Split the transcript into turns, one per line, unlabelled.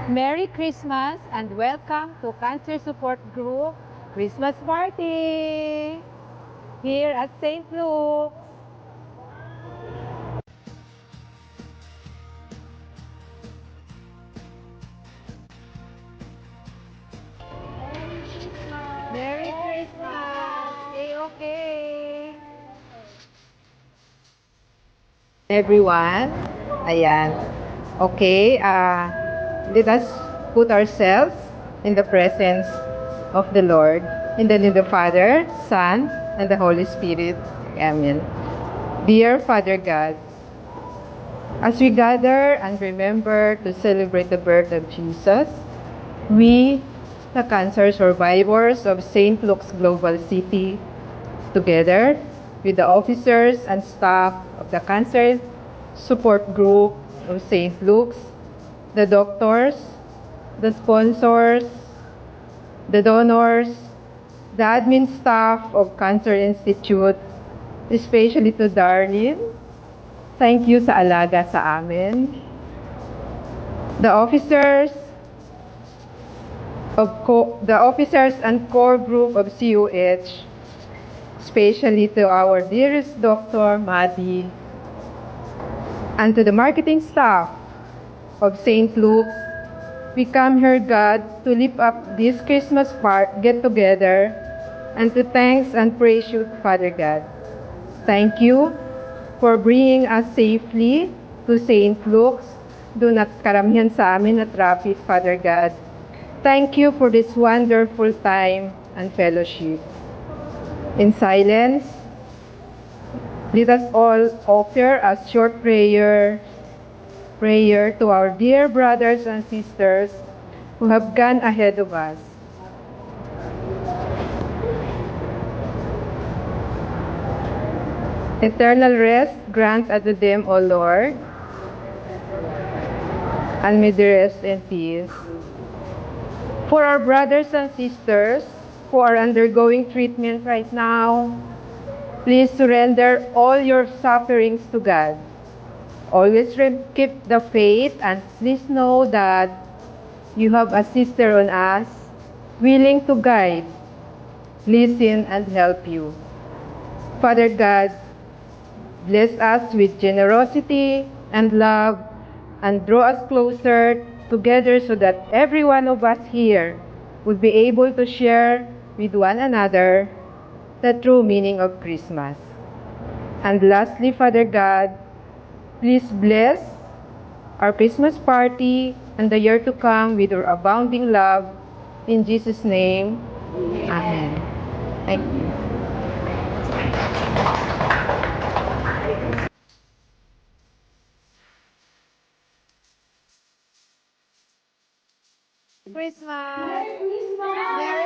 Merry Christmas and welcome to Cancer Support Group Christmas Party here at St. Luke. Merry Christmas! Stay okay! Everyone, ayan. Okay, let us put ourselves in the presence of the Lord. In the name of the Father, Son, and the Holy Spirit. Amen. Dear Father God, as we gather and remember to celebrate the birth of Jesus, we, the cancer survivors of St. Luke's Global City, together with the officers and staff of the Cancer Support Group of St. Luke's, the doctors, the sponsors, the donors, the admin staff of Cancer Institute, especially to Darlene. Thank you sa alaga sa amin. The officers the officers and core group of CUH, especially to our dearest Dr. Madi, and to the marketing staff of St. Luke's. We come here, God, to lift up this Christmas get-together and to thanks and praise you, Father God. Thank you for bringing us safely to St. Luke's. Do not karamihan sa amin na traffic, Father God. Thank you for this wonderful time and fellowship. In silence, let us all offer a short prayer to our dear brothers and sisters who have gone ahead of us. Eternal rest grant unto them, O Lord, and may they rest in peace. For our brothers and sisters who are undergoing treatment right now, please surrender all your sufferings to God. Always keep the faith and please know that you have a sister on us willing to guide, listen, and help you. Father God, bless us with generosity and love and draw us closer together so that every one of us here would be able to share with one another the true meaning of Christmas. And lastly, Father God, please bless our Christmas party and the year to come with your abounding love. In Jesus' name, Amen. Thank you. Christmas! Merry